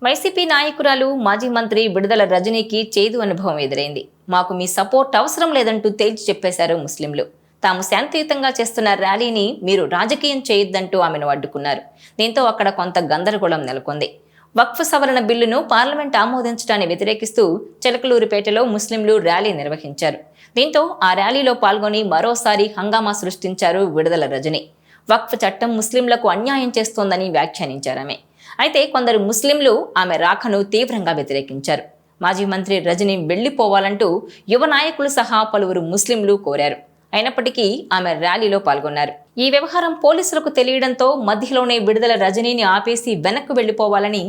YCP నాయకురాలు మాజీ మంత్రి విడుదల రజనీకి చేదు అనుభవం ఎదురైంది. మాకు మీ సపోర్ట్ అవసరం లేదంటూ తేల్చి చెప్పేశారు ముస్లింలు. తాము శాంతియుతంగా చేస్తున్న ర్యాలీని మీరు రాజకీయం చేయొద్దంటూ ఆమెను అడ్డుకున్నారు. దీంతో అక్కడ కొంత గందరగోళం నెలకొంది. వక్ఫ్ సవరణ బిల్లును పార్లమెంట్ ఆమోదించడాన్ని వ్యతిరేకిస్తూ చిలకలూరిపేటలో ముస్లింలు ర్యాలీ నిర్వహించారు. దీంతో ఆ ర్యాలీలో పాల్గొని మరోసారి హంగామా సృష్టించారు విడుదల రజని. వక్ఫ్ చట్టం ముస్లింలకు అన్యాయం చేస్తోందని వ్యాఖ్యానించారామె. అయితే కొందరు ముస్లింలు ఆమె రాకను తీవ్రంగా వ్యతిరేకించారు. మాజీ మంత్రి రజని వెళ్లిపోవాలంటూ యువ నాయకులు సహా పలువురు ముస్లింలు కోరారు. అయినప్పటికీ ఆమె ర్యాలీలో పాల్గొన్నారు. ఈ వ్యవహారం పోలీసులకు తెలియడంతో మధ్యలోనే విడుదల రజనీని ఆపేసి వెనక్కు వెళ్లిపోవాలని,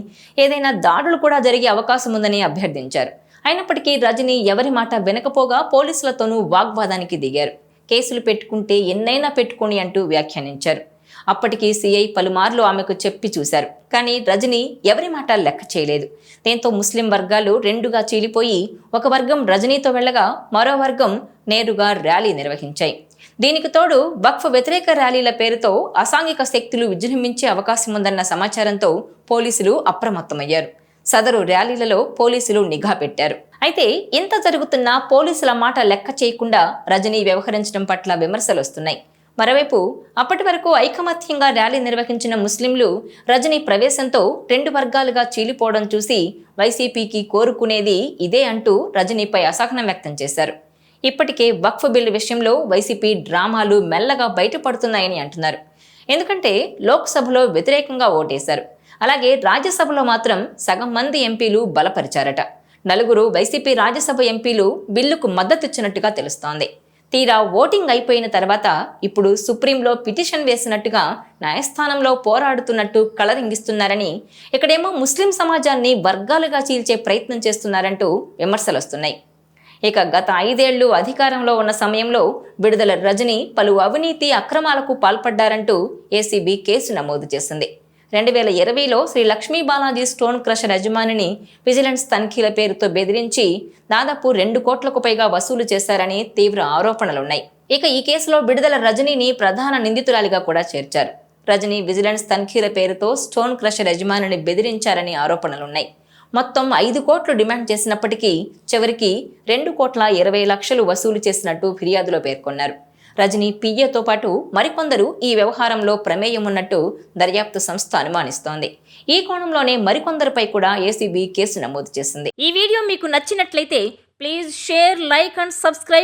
ఏదైనా దాడులు కూడా జరిగే అవకాశం ఉందని అభ్యర్థించారు. అయినప్పటికీ రజని ఎవరి మాట వినకపోగా పోలీసులతోనూ వాగ్వాదానికి దిగారు. కేసులు పెట్టుకుంటే ఎన్నైనా పెట్టుకోని అంటూ వ్యాఖ్యానించారు. అప్పటికి సీఐ పలుమార్లు ఆమెకు చెప్పి చూశారు. కానీ రజని ఎవరి మాట లెక్క చేయలేదు. దీంతో ముస్లిం వర్గాలు రెండుగా చీలిపోయి ఒక వర్గం రజనీతో వెళ్లగా మరో వర్గం నేరుగా ర్యాలీ నిర్వహించాయి. దీనికి తోడు వక్ఫ్ వ్యతిరేక ర్యాలీల పేరుతో అసాంఘిక శక్తులు విజృంభించే అవకాశం ఉందన్న సమాచారంతో పోలీసులు అప్రమత్తమయ్యారు. సదరు ర్యాలీలలో పోలీసులు నిఘా పెట్టారు. అయితే ఇంత జరుగుతున్నా పోలీసుల మాట లెక్క చేయకుండా రజనీ వ్యవహరించడం పట్ల విమర్శలు వస్తున్నాయి. మరోవైపు అప్పటి వరకు ఐకమత్యంగా ర్యాలీ నిర్వహించిన ముస్లింలు రజనీ ప్రవేశంతో రెండు వర్గాలుగా చీలిపోవడం చూసి వైసీపీకి కోరుకునేది ఇదే అంటూ రజనీపై అసహనం వ్యక్తం చేశారు. ఇప్పటికే వక్ఫ్ బిల్లు విషయంలో వైసీపీ డ్రామాలు మెల్లగా బయటపడుతున్నాయని అంటున్నారు. ఎందుకంటే లోక్సభలో వ్యతిరేకంగా ఓటేశారు. అలాగే రాజ్యసభలో మాత్రం సగం మంది ఎంపీలు బలపరిచారట. 4 వైసీపీ రాజ్యసభ ఎంపీలు బిల్లుకు మద్దతిచ్చినట్టుగా తెలుస్తోంది. తీరా ఓటింగ్ అయిపోయిన తర్వాత ఇప్పుడు సుప్రీంలో పిటిషన్ వేసినట్టుగా న్యాయస్థానంలో పోరాడుతున్నట్టు కలరింగిస్తున్నారని, ఇక్కడేమో ముస్లిం సమాజాన్ని వర్గాలుగా చీల్చే ప్రయత్నం చేస్తున్నారంటూ విమర్శలు వస్తున్నాయి. ఇక గత 5 ఏళ్లు అధికారంలో ఉన్న సమయంలో విడుదల రజని పలు అవినీతి అక్రమాలకు పాల్పడ్డారంటూ ఏసీబీ కేసు నమోదు చేసింది. 2020లో శ్రీ లక్ష్మీ బాలాజీ స్టోన్ క్రషర్ యజమానిని విజిలెన్స్ తనిఖీల పేరుతో బెదిరించి దాదాపు 2 కోట్లకు పైగా వసూలు చేశారని తీవ్ర ఆరోపణలున్నాయి. ఇక ఈ కేసులో విడుదల రజనీని ప్రధాన నిందితురాలిగా కూడా చేర్చారు. రజనీ విజిలెన్స్ తనిఖీల పేరుతో స్టోన్ క్రషర్ యజమానిని బెదిరించారని ఆరోపణలున్నాయి. మొత్తం 5 కోట్లు డిమాండ్ చేసినప్పటికీ చివరికి 2,20,00,000 వసూలు చేసినట్టు ఫిర్యాదులో పేర్కొన్నారు. రజనీ పియ్యతో పాటు మరికొందరు ఈ వ్యవహారంలో ప్రమేయం ఉన్నట్టు దర్యాప్తు సంస్థ అనుమానిస్తోంది. ఈ కోణంలోనే మరికొందరిపై కూడా ఏసీబీ కేసు నమోదు చేసింది. ఈ వీడియో మీకు నచ్చినట్లయితే please share, like and subscribe.